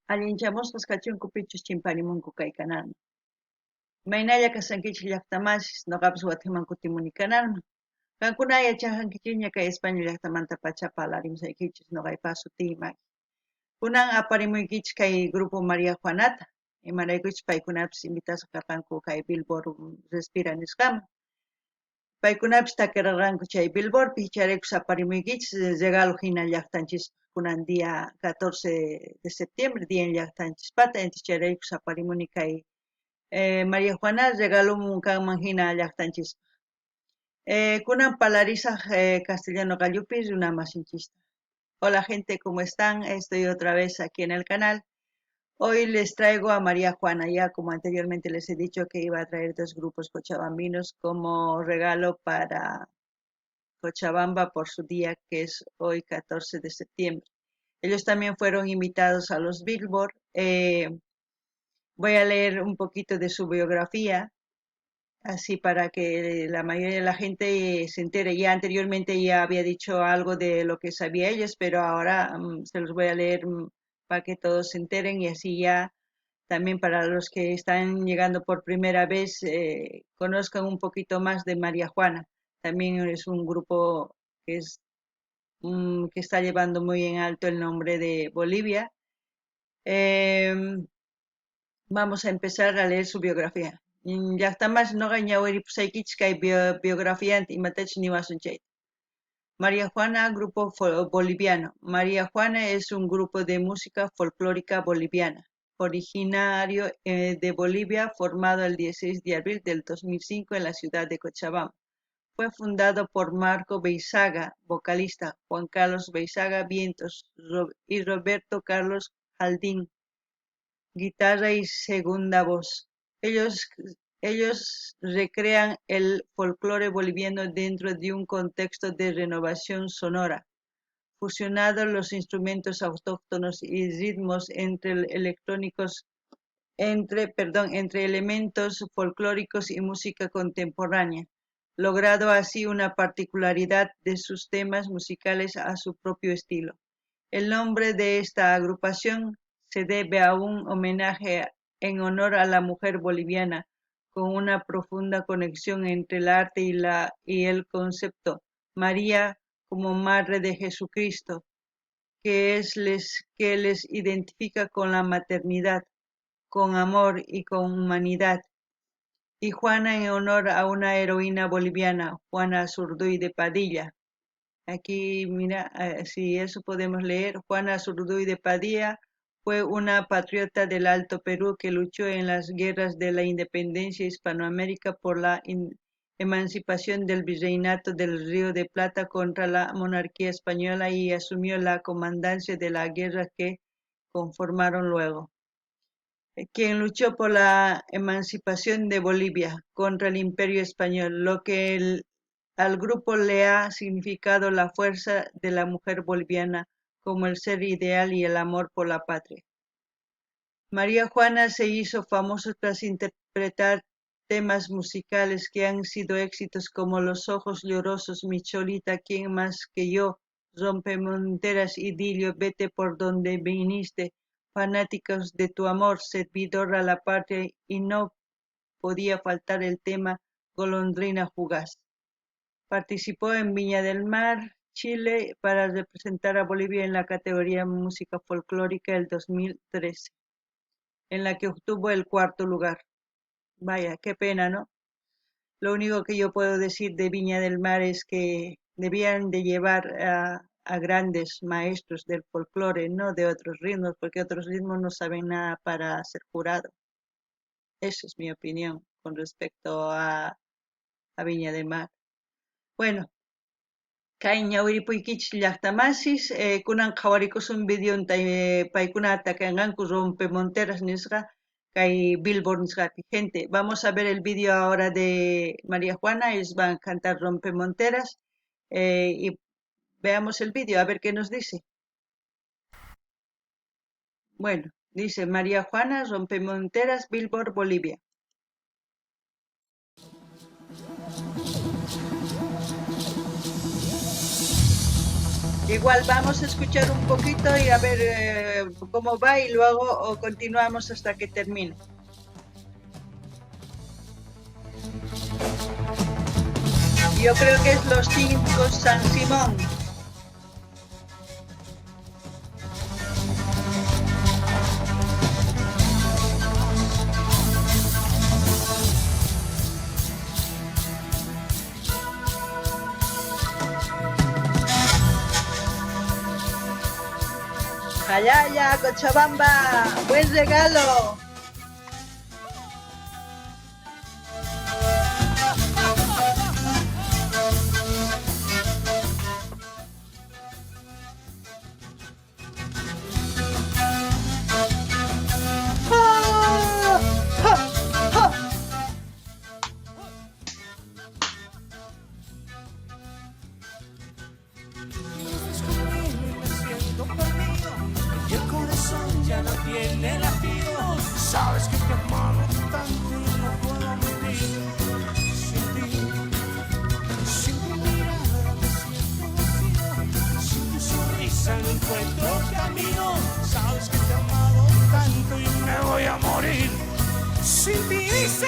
Allinchamusqas kachunkupichus chimparimunku kay canalman. Maynalla kasankichik llaqtamasis noqapas Guatemalman kutimuni canalman. Qankuna yachajankichikña kay España llaqtamanta pacha parlarimsaykichis noqaypas sutiymaki. Kunan aparimuykichik kay Grupo María Juanata. Imaraykuchus paykunapis invitasqa karqanku kay Billboard Respira nisqaman. Paykunapis takirarqanku chay Billboardpi chayraykus aparimuykichis regalo hina llaqtanchisqa kunan día 14 de septiembre día llaqtanchispata entonces chayraykus aparimuni kay María Juana regalomun kanman hina llaqtanchisqa. Kunan palarisaq castellano gallupi runa masinchista. Hola gente, ¿cómo están? Estoy otra vez aquí en el canal. Hoy les traigo a María Juana, ya como anteriormente les he dicho que iba a traer dos grupos cochabambinos como regalo para Cochabamba por su día que es hoy 14 de septiembre. Ellos también fueron invitados a los Billboard. Voy a leer un poquito de su biografía, así para que la mayoría de la gente se entere. Ya anteriormente ya había dicho algo de lo que sabía ellos, pero ahora se los voy a leer para que todos se enteren y así ya también para los que están llegando por primera vez conozcan un poquito más de María Juana. También es un grupo que es que está llevando muy en alto el nombre de Bolivia. Vamos a empezar a leer su biografía. Llaqtamas noqa ñawiripusaykichis kay biografianta imatachus niwasunchayta. María Juana, grupo boliviano. María Juana es un grupo de música folclórica boliviana, originario de Bolivia, formado el 16 de abril del 2005 en la ciudad de Cochabamba. Fue fundado por Marco Beizaga, vocalista, Juan Carlos Beizaga Vientos y Roberto Carlos Jaldín, guitarra y segunda voz. Ellos recrean el folclore boliviano dentro de un contexto de renovación sonora, fusionando los instrumentos autóctonos y ritmos entre elementos folclóricos y música contemporánea, logrado así una particularidad de sus temas musicales a su propio estilo. El nombre de esta agrupación se debe a un homenaje en honor a la mujer boliviana, con una profunda conexión entre el arte y el concepto. María como Madre de Jesucristo, que les identifica con la maternidad, con amor y con humanidad. Y Juana en honor a una heroína boliviana, Juana Azurduy de Padilla. Aquí, mira, si eso podemos leer. Juana Azurduy de Padilla fue una patriota del Alto Perú que luchó en las guerras de la independencia hispanoamérica por la emancipación del virreinato del Río de Plata contra la monarquía española y asumió la comandancia de la guerra que conformaron luego. Quien luchó por la emancipación de Bolivia contra el Imperio Español, lo que al grupo le ha significado la fuerza de la mujer boliviana como el ser ideal y el amor por la patria. María Juana se hizo famosa tras interpretar temas musicales que han sido éxitos como Los ojos llorosos, Mi Cholita, ¿Quién más que yo?, Rompemonteras, Idilio, Vete por donde viniste, Fanáticos de tu amor, Servidor a la patria, y no podía faltar el tema Golondrina fugaz. Participó en Viña del Mar, Chile, para representar a Bolivia en la categoría Música Folclórica el 2013, en la que obtuvo el 4º lugar. Vaya, qué pena, ¿no? Lo único que yo puedo decir de Viña del Mar es que debían de llevar a grandes maestros del folclore, no de otros ritmos, porque otros ritmos no saben nada para ser jurado. Esa es mi opinión con respecto a Viña del Mar. Bueno, kay ñawiripuykichis llaqtamasis kunan qhawarikusun videonta paykunata kanqanku Rompemonteras nisqa kay Billboard nisqapi. Gente, vamos a ver el video ahora de María Juana. Ellos van a cantar Rompemonteras y veamos el video a ver qué nos dice. Bueno, dice María Juana, Rompemonteras, Billboard, Bolivia. Igual vamos a escuchar un poquito y a ver cómo va y luego continuamos hasta que termine. Yo creo que es los 5 San Simón. Jayaya, Cochabamba, buen regalo. ¡Ja! ¡Ja! ¡Ja! Y el corazón ya no tiene latido. Sabes que te he amado tanto y no puedo mentir. Sin ti, sin tu mirada me siento vacío. Sin tu sonrisa no encuentro camino. Sabes que te he amado tanto y me voy a morir. Sin ti dice.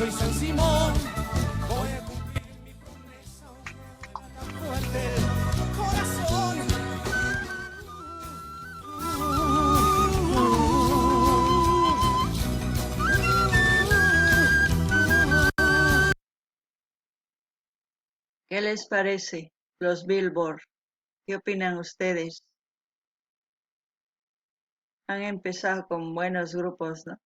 Soy San Simón, voy a cumplir mi promesa, tan fuerte el corazón. ¿Qué les parece los Billboard? ¿Qué opinan ustedes? Han empezado con buenos grupos, ¿no?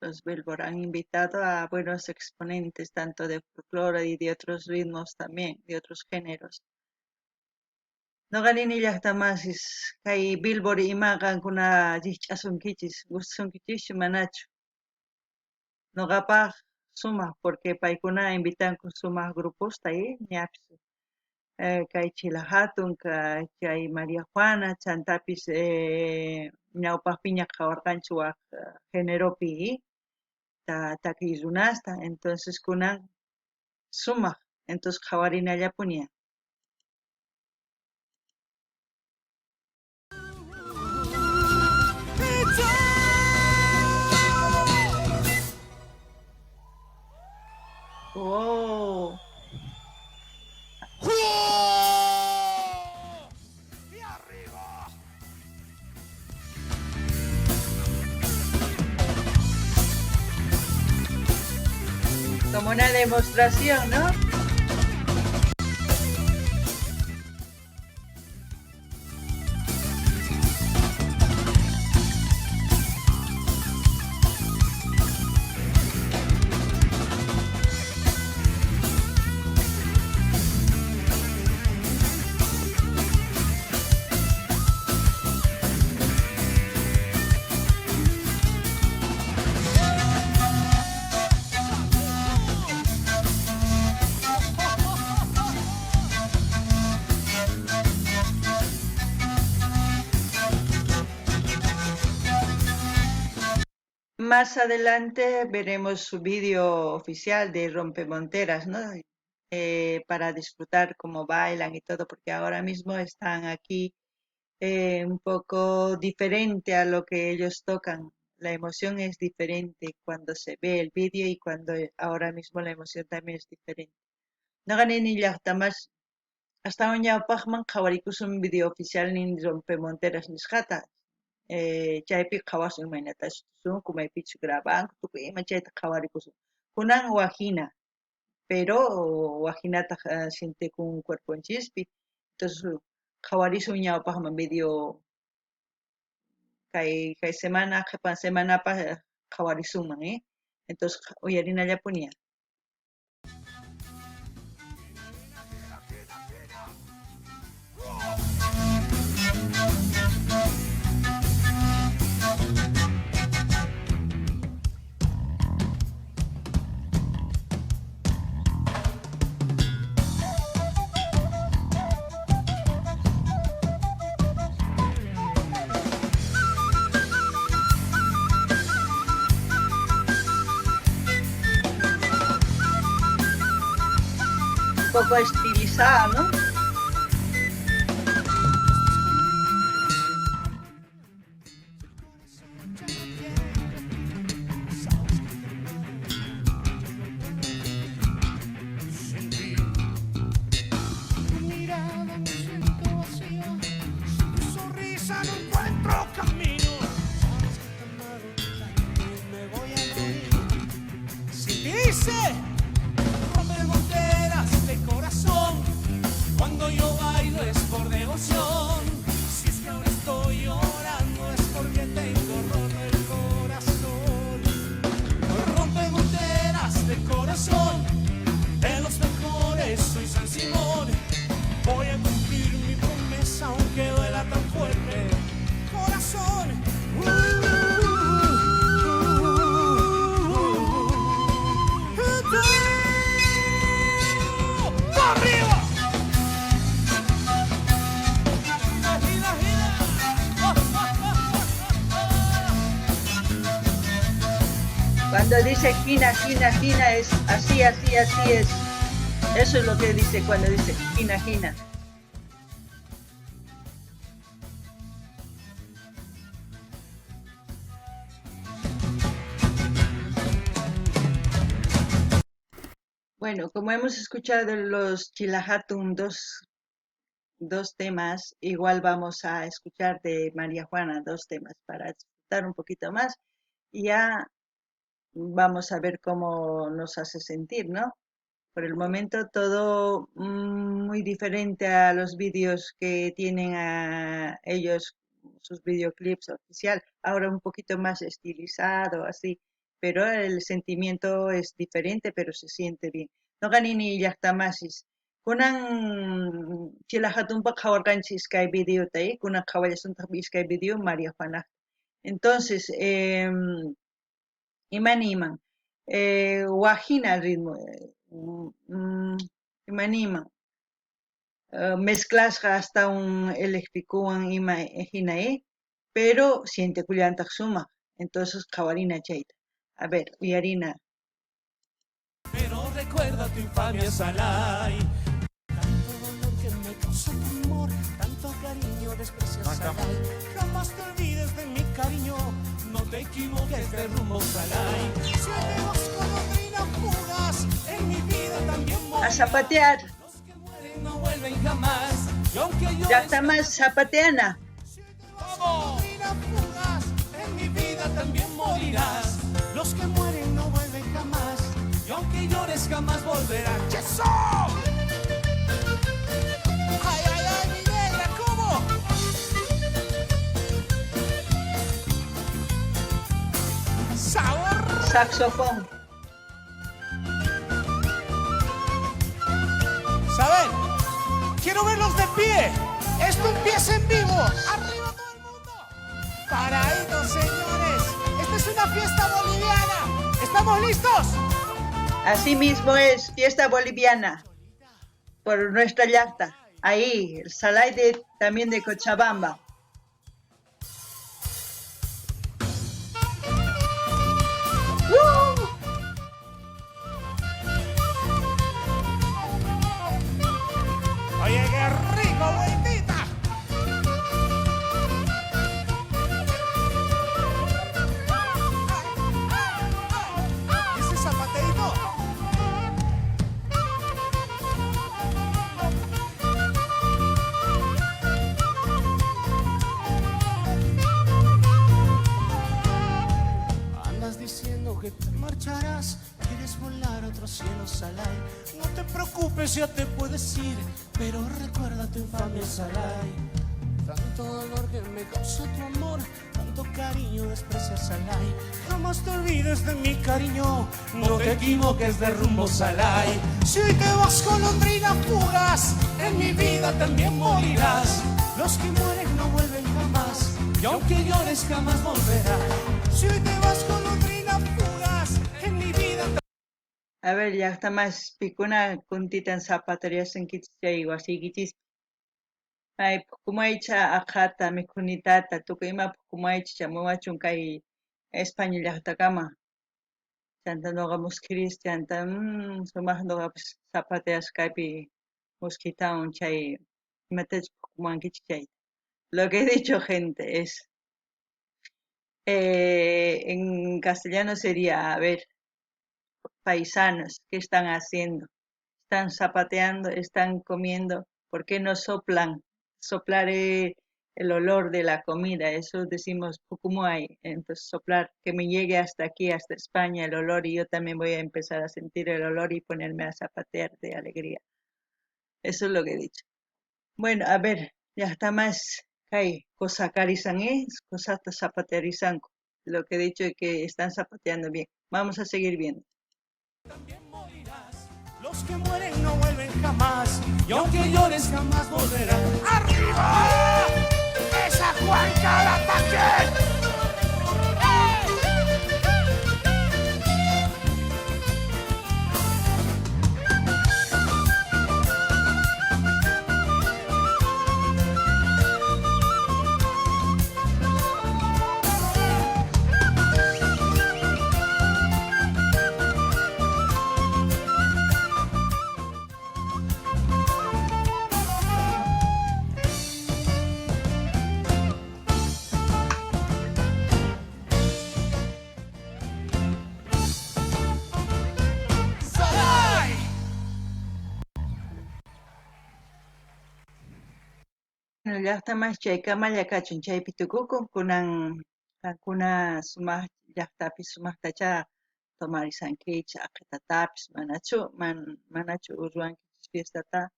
Los Billboard han invitado a buenos exponentes, tanto de folclore y de otros ritmos también, de otros géneros. No ganin llaqtamasis kay Billboard imankuna llich'asunkichis, gustunkichis manachu. Noqapaq sumaq porque paykuna invitanku sumaq gruposta ñapis kay Chila Hatun, kay María Juana, chantapis ñawpaqpiña qawarqanchu waq géneropi takiy runasta, entonces kunan sumaq, entonces qhawarinallapuña. Oh. Y arriba. Como una demostración, ¿no? Más adelante veremos su vídeo oficial de Rompemonteras, ¿no? Para disfrutar cómo bailan y todo, porque ahora mismo están aquí un poco diferente a lo que ellos tocan. La emoción es diferente cuando se ve el vídeo y cuando ahora mismo la emoción también es diferente. No gané ni más. Hasta uñapaqman qhawarikusun video oficial nin Rompemonteras nisqata. Chaypi qhawasun imaynatashi tusunku maypichu grabanku tukuy ima chayta qhawarikusun. Kunan wajina, pero wajinata sintikun cuerponchispi. Entonces qhawarisun ñawpaqman video kay semana qhipan semanapa qhawarisuman, entonces uyarinalla puña. Un poco estilizada, ¿no? Cuando dice Gina, Gina, Gina es así, así, así es. Eso es lo que dice cuando dice Gina, Gina. Bueno, como hemos escuchado los Chilahatun, dos temas, igual vamos a escuchar de María Juana 2 temas para disfrutar un poquito más y ya vamos a ver cómo nos hace sentir, ¿no? Por el momento todo muy diferente a los vídeos que tienen a ellos, sus videoclips oficial, ahora un poquito más estilizado, así, pero el sentimiento es diferente, pero se siente bien. No ganini llaqtamasis. Kunan chilajatumpa qhawarqanchis kay video tay, kunan qhawallasuntaq iskay video María Juana. Entonces, imaniman, wajina ritmo, imaniman, mezclasqa hasta un electricuan ima hinae, pero siente kullantaq sumaq, entonces qhawarina chayta. A ver, uyarina. Pero recuerda tu infamia, Salai. Tanto dolor que me causó tu amor, tanto cariño desprecias, Salai. Jamás te olvides de mi cariño, no te equivoques de rumbo, Salai. Si tenemos golondrina fugas, en mi vida también morirás. A zapatear. Los que mueren no vuelven jamás. Y aunque yo Ya está más zapateana. si tenemos golondrina fugas, en mi vida también morirás. Los que mueren no vuelven jamás. Y aunque llores jamás volverán. ¡Yeso! ¡Ay, ay, ay, mi negra! ¿Cómo? ¡Sabor! Saxofón. ¿Saben? Quiero verlos de pie. Esto empieza en vivo. ¡Arriba todo el mundo! ¡Paraditos, señores! Esta es una fiesta boliviana. ¿Estamos listos? Así mismo es, fiesta boliviana, por nuestra llacta. Ahí, el Salai también de Cochabamba. ¡Woo! Oye, qué rico, abuelita. ¿Y ese zapateito? Andas diciendo que te marcharás, quieres volar a otro cielo, Salai. No te preocupes, ya te puedes ir, pero recuerda tu infamia, Salai. Tanto dolor que me causó tu amor, tanto tanto cariño desprecias al ay. Jamás te olvides de mi cariño, no te equivoques de rumbo Salay. Si te vas con Londrina fugaz, en mi vida también morirás. Los que mueren no vuelven jamás, y aunque llores jamás volverás. Si te vas con Londrina fugaz, en mi vida. A ver, ya está más picuna kuntita en zapaterías en Kichichay, Wasikichis. Ay, pukumaycha ajata, mikunitata, tukima pukumaycha chamuachun kay España llaqtakama. Chanta noqa muskiris, chanta, sumaq noqa pues, zapateas kaypi mosquitaon chay, imatach pukumankichik chay. Lo que he dicho, gente, es, en castellano sería, a ver, paisanos, ¿qué están haciendo? Están zapateando, están comiendo, ¿por qué no soplan? Soplar el olor de la comida, eso decimos pucumuay, entonces soplar, que me llegue hasta aquí, hasta España el olor y yo también voy a empezar a sentir el olor y ponerme a zapatear de alegría. Eso es lo que he dicho. Bueno, a ver, ya está más, hay cosa carizan, cosa zapaterizan. Lo que he dicho es que están zapateando bien. Vamos a seguir viendo. También morirás. Los que mueren no vuelven jamás, y aunque llores jamás volverán. ¡Arriba! ¡Esa Juanca al ataque! Bueno, ya está más chaykama yakachun chaypi tukukun kunan kankuna sumaq llaqtapi sumaqtacha tomarisankichik aqhatatapish manachu rurankichik fiestata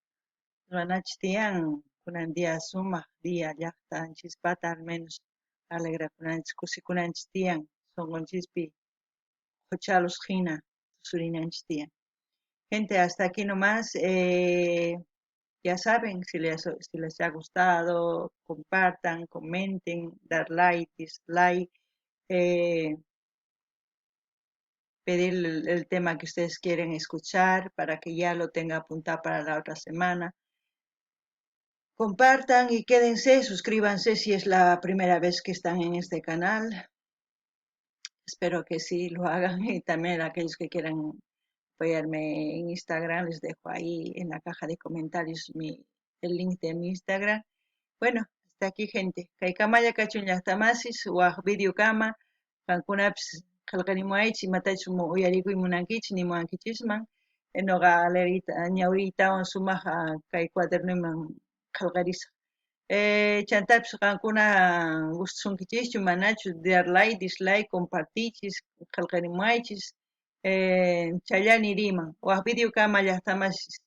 ruranachik tiyan kunan dia sumaq dia llaqtanchispata al menos alegrakunanchik kusikunanchik tiyan sunqunchikpi huchalos hina tusurinanchik tiyan. Gente, hasta aquí nomás. Ya saben, si les ha gustado, compartan, comenten, dar like, dislike, eh, pedir el tema que ustedes quieren escuchar para que ya lo tenga apuntado para la otra semana. Compartan y quédense, suscríbanse si es la primera vez que están en este canal. Espero que sí lo hagan y también aquellos que quieran apoyarme en Instagram, les dejo ahí en la caja de comentarios el link de mi Instagram. Bueno, hasta aquí, gente. Kaikamaya kachunllaqtamasis, waq videokama, kankunapas qillqanimuaychik, imatachus uyarikuy munankichik, nimuwankichisman. Noqa ñawiytawan sumaq kay cuadernoman qillqarisaq. Chantapis qankuna gustasunkichikchu manachu, dar like, dislike, compartichis, qillqanimuaychis, chaylla niriman. Waq videokama llaqtamasis.